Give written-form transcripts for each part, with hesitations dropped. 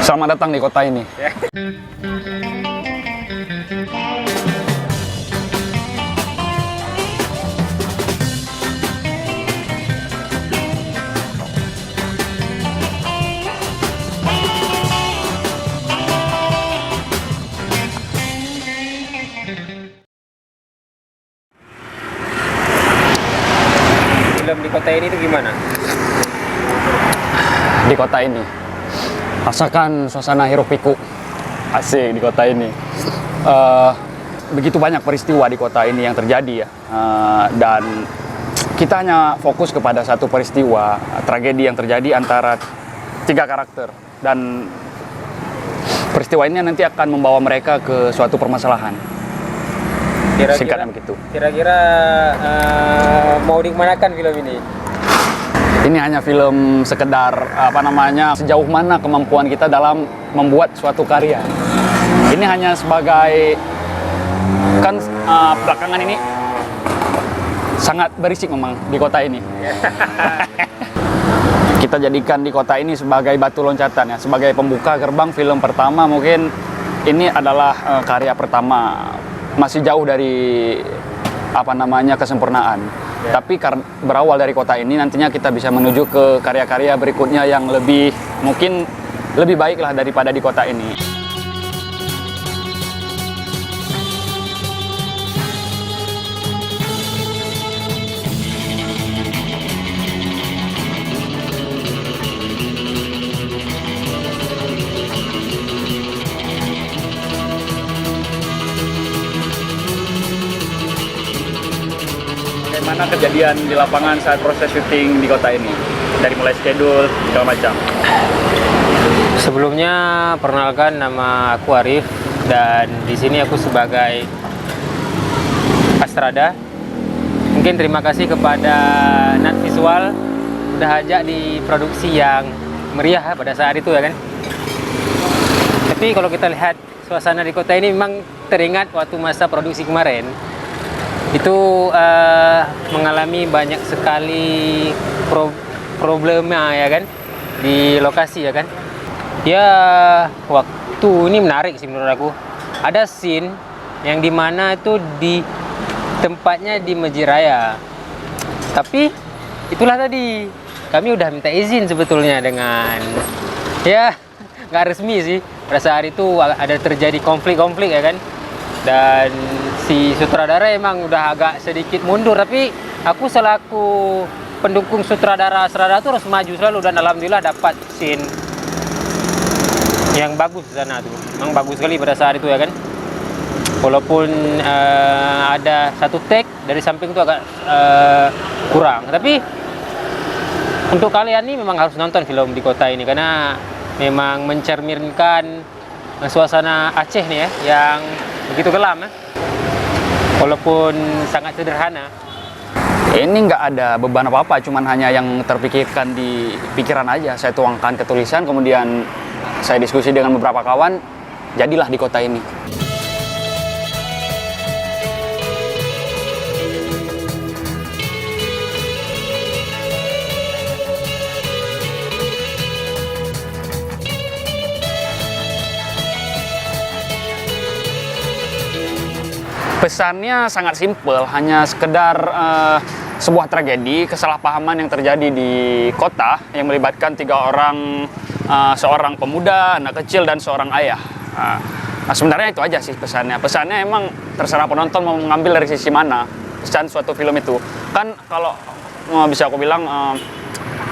Selamat datang di kota ini. Film di kota ini itu gimana? Di kota ini, rasakan suasana hiruk pikuk asik di kota ini. Begitu banyak peristiwa di kota ini yang terjadi ya, dan kita hanya fokus kepada satu peristiwa tragedi yang terjadi antara 3 karakter, dan peristiwa ini nanti akan membawa mereka ke suatu permasalahan. Singkatnya begitu. Kira-kira mau dikemanakan film ini? Ini hanya film sekedar sejauh mana kemampuan kita dalam membuat suatu karya. Ini hanya sebagai belakangan ini sangat berisik memang di kota ini. Kita jadikan di kota ini sebagai batu loncatan ya, sebagai pembuka gerbang film pertama. Mungkin ini adalah karya pertama, masih jauh dari kesempurnaan. Ya. Tapi berawal dari kota ini, nantinya kita bisa menuju ke karya-karya berikutnya yang mungkin lebih baik lah daripada di kota ini. Bagaimana kejadian di lapangan saat proses syuting di kota ini? Dari mulai schedule, segala macam. Sebelumnya, perkenalkan, nama aku Arif, dan di sini aku sebagai Astrada. Mungkin terima kasih kepada Nat Visual udah ajak di produksi yang meriah pada saat itu ya kan. Tapi kalau kita lihat suasana di kota ini, memang teringat waktu masa produksi kemarin. Itu mengalami banyak sekali problema ya kan di lokasi ya kan. Ya, waktu ini menarik sih menurut aku. Ada scene yang dimana itu di tempatnya di Masjid Raya. Tapi itulah tadi, kami udah minta izin sebetulnya dengan ya nggak resmi sih. Pada saat itu ada terjadi konflik-konflik ya kan. Dan si sutradara emang udah agak sedikit mundur, tapi aku selaku pendukung sutradara itu harus maju selalu, dan alhamdulillah dapat scene yang bagus di sana tuh. Memang bagus sekali pada saat itu ya kan. Walaupun ada satu take dari samping itu agak kurang, tapi untuk kalian nih memang harus nonton film di kota ini karena memang mencerminkan suasana Aceh nih ya, yang begitu kelam ya. Walaupun sangat sederhana. Ini nggak ada beban apa-apa, cuman hanya yang terpikirkan di pikiran aja. Saya tuangkan ke tulisan, kemudian saya diskusi dengan beberapa kawan, jadilah di kota ini. Pesannya sangat simpel, hanya sekedar sebuah tragedi, kesalahpahaman yang terjadi di kota yang melibatkan 3 orang, seorang pemuda, anak kecil, dan seorang ayah. Nah, sebenarnya itu aja sih pesannya. Pesannya emang terserah penonton mau mengambil dari sisi mana pesan suatu film itu. Kan kalau bisa aku bilang,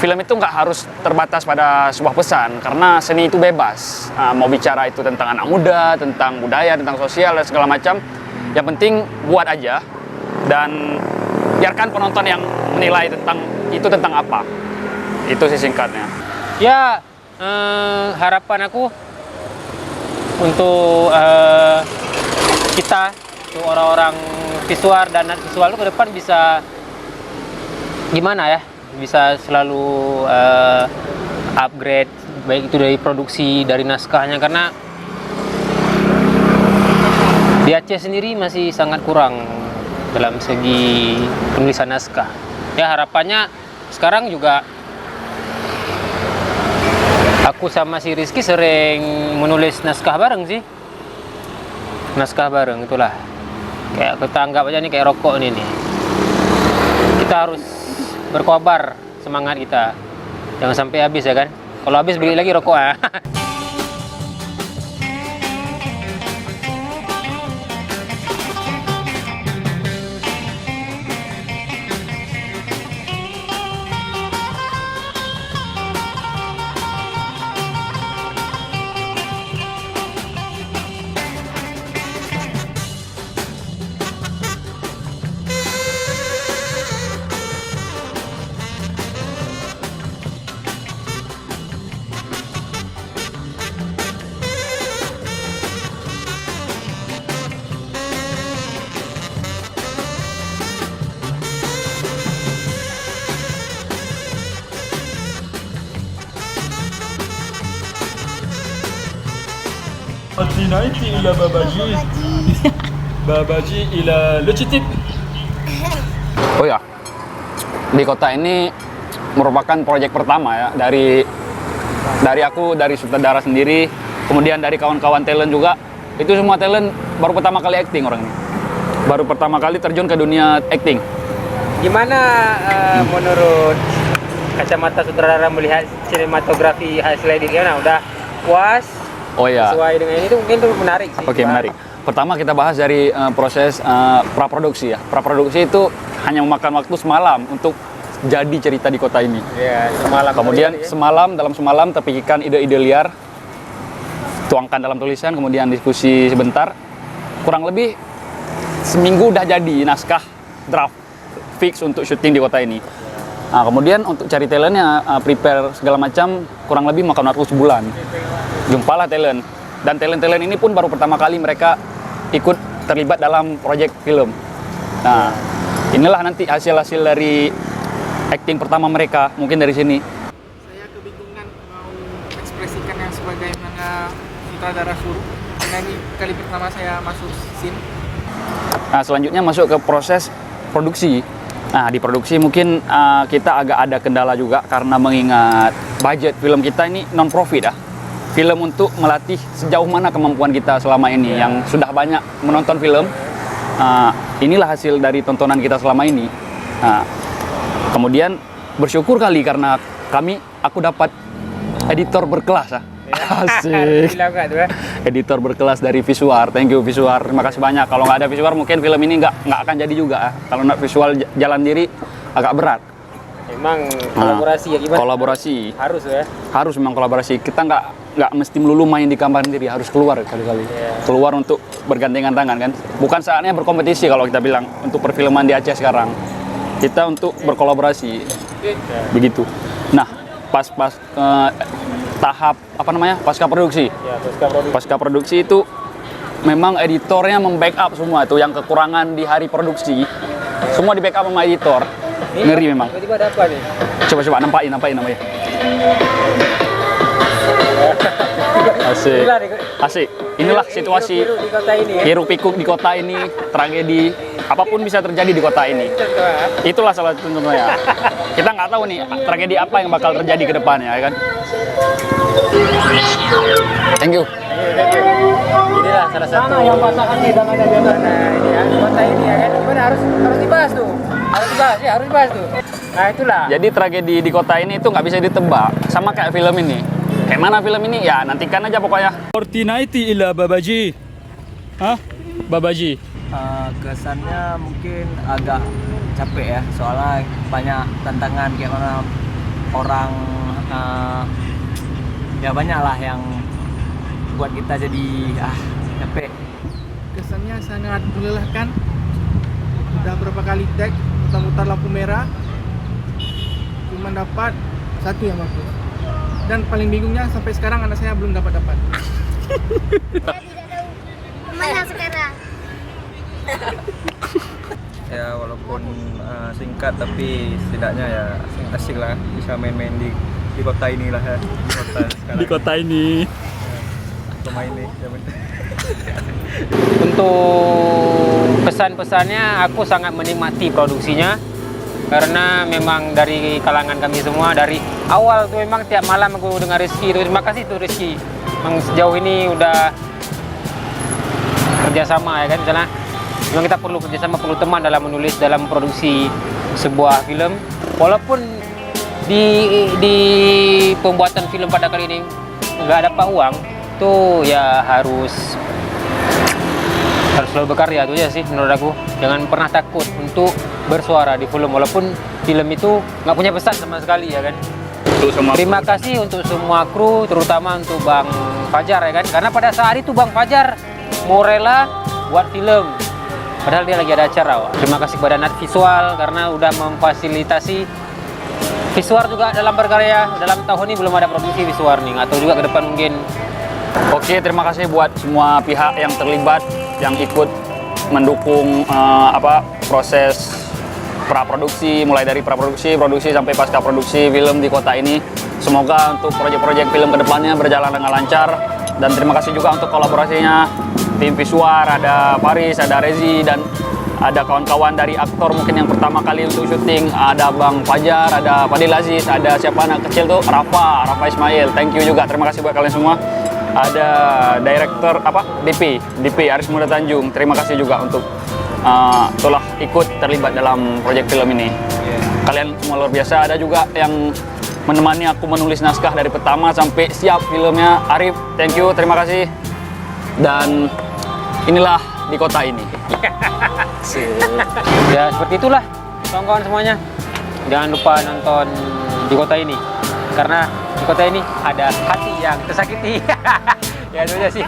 film itu nggak harus terbatas pada sebuah pesan, karena seni itu bebas. Mau bicara itu tentang anak muda, tentang budaya, tentang sosial, dan segala macam. Yang penting buat aja, dan biarkan penonton yang menilai tentang apa. Itu sih singkatnya. Ya, harapan aku untuk kita, untuk orang-orang visual dan non visual itu ke depan bisa gimana ya, bisa selalu upgrade, baik itu dari produksi, dari naskahnya, karena di Aceh sendiri masih sangat kurang dalam segi penulisan naskah. Ya, harapannya sekarang juga Aku sama si Rizky sering menulis naskah bareng sih. Naskah bareng itulah. Kayak kita anggap aja nih kayak rokok nih. Kita harus berkobar semangat kita. Jangan sampai habis ya kan. Kalau habis beli lagi rokok ya. Naiti ila babaji. Babaji ila lecitip. Oh ya, di kota ini merupakan proyek pertama ya dari aku, dari sutradara sendiri, kemudian dari kawan-kawan talent juga. Itu semua talent baru pertama kali acting orang ini. Baru pertama kali terjun ke dunia acting. Gimana menurut kacamata sutradara melihat sinematografi hasil editnya? Udah puas? Oh ya. Sesuai dengan ini tuh mungkin tuh menarik sih. Oke, menarik. Pertama kita bahas dari proses praproduksi ya. Praproduksi itu hanya memakan waktu semalam untuk jadi cerita di kota ini. Iya, semalam. Kemudian dalam semalam terpikirkan ide-ide liar, tuangkan dalam tulisan, kemudian diskusi sebentar. Kurang lebih seminggu udah jadi naskah draft fix untuk syuting di kota ini. Nah, kemudian untuk cari talentnya, prepare segala macam, kurang lebih makan waktu sebulan. Jumpalah talent, dan talent-talent ini pun baru pertama kali mereka ikut terlibat dalam proyek film. Nah, inilah nanti hasil-hasil dari acting pertama mereka, mungkin dari sini. Saya kebingungan mau ekspresikan yang sebagaimana sutradara suruh, karena ini kali pertama saya masuk scene. Nah, selanjutnya masuk ke proses produksi. Nah, di produksi mungkin kita agak ada kendala juga karena mengingat budget film kita ini non-profit ya. Film untuk melatih sejauh mana kemampuan kita selama ini yang sudah banyak menonton film. Inilah hasil dari tontonan kita selama ini. Kemudian bersyukur kali karena aku dapat editor berkelas ya. Asik. Editor berkelas dari Visuar. Thank you Visuar. Terima kasih banyak. Kalau nggak ada Visuar mungkin film ini nggak akan jadi juga. Kalau nggak visual jalan diri agak berat. Emang kolaborasi ya gimana? Kolaborasi. Harus ya. Harus memang kolaborasi. Kita nggak mesti melulu main di kamar sendiri. Harus keluar kali-kali. Keluar untuk bergandengan tangan kan. Bukan saatnya berkompetisi kalau kita bilang untuk perfilman di Aceh sekarang. Kita untuk berkolaborasi. Begitu. Nah, pas tahap pasca produksi. Ya, Pasca produksi itu memang editornya membackup semua tuh yang kekurangan di hari produksi. Semua di backup sama editor. Ngeri memang. Tiba-tiba ada apa nih? Coba nampakin namanya. Asik. Asik. Inilah situasi Hiruk-pikuk di kota ini ya. hiruk pikuk di kota ini, tragedi apapun bisa terjadi di kota ini. Itulah salah satu contohnya. Kita nggak tahu nih tragedi apa yang bakal terjadi ke depannya, ya kan? Thank you. Inilah salah satu yang pasangan nih dengan ini ya, kota ini ya kan. Gimana harus dibahas tuh. Harus dibahas tuh. Nah, itulah. Jadi tragedi di kota ini itu nggak bisa ditebak, sama kayak film ini. Kayak mana film ini? Ya nantikan aja pokoknya. Naiti ila babaji. Hah? Babaji. Kesannya mungkin agak capek ya, soalnya banyak tantangan kayak mana orang ya banyak lah yang buat kita jadi capek. Kesannya sangat melelahkan. Udah berapa kali tag, mutar-mutar lampu merah, cuma dapat satu yang bagus. Dan paling bingungnya sampai sekarang anak saya belum dapat. Saya tidak tahu kemana sekarang. Ya walaupun singkat tapi setidaknya ya asik lah bisa main-main di kota inilah ya, di kota sekarang. Di kota ini. Pemain ini. Untuk pesan-pesannya, aku sangat menikmati produksinya. karena memang dari kalangan kami semua dari awal tuh memang tiap malam aku dengar Rizky itu. Terima kasih tuh Rizky. Memang sejauh ini udah kerjasama ya kan, misalnya memang kita perlu kerjasama, perlu teman dalam menulis, dalam produksi sebuah film. Walaupun di pembuatan film pada kali ini nggak dapat uang, tuh ya harus selalu berkarya, itu aja sih menurut aku. Jangan pernah takut untuk bersuara di film, walaupun film itu nggak punya pesan sama sekali ya kan. Terima kasih untuk semua kru, terutama untuk Bang Fajar ya kan, karena pada saat itu Bang Fajar mau rela buat film padahal dia lagi ada acara. Terima kasih kepada Nat Visual karena udah memfasilitasi visual juga dalam berkarya. Dalam tahun ini belum ada produksi visual nih, atau juga ke depan mungkin. Oke, terima kasih buat semua pihak yang terlibat, yang ikut mendukung proses praproduksi, mulai dari praproduksi, produksi sampai pasca produksi film di kota ini. Semoga untuk proyek-proyek film kedepannya berjalan dengan lancar. Dan terima kasih juga untuk kolaborasinya tim visual, ada Paris, ada Rezi, dan ada kawan-kawan dari aktor mungkin yang pertama kali untuk syuting. Ada Bang Fajar, ada Fadil Aziz, ada siapa anak kecil tuh, Rafa Ismail. Thank you juga, terima kasih buat kalian semua. Ada director DP Aris Muda Tanjung. Terima kasih juga untuk telah ikut terlibat dalam proyek film ini. Kalian semua luar biasa. Ada juga yang menemani aku menulis naskah dari pertama sampai siap filmnya. Arif, thank you, terima kasih. Dan inilah di kota ini. Ya seperti itulah kawan-kawan semuanya. Jangan lupa nonton di kota ini, karena di kota ini ada hati yang tersakiti. Ya itu aja sih.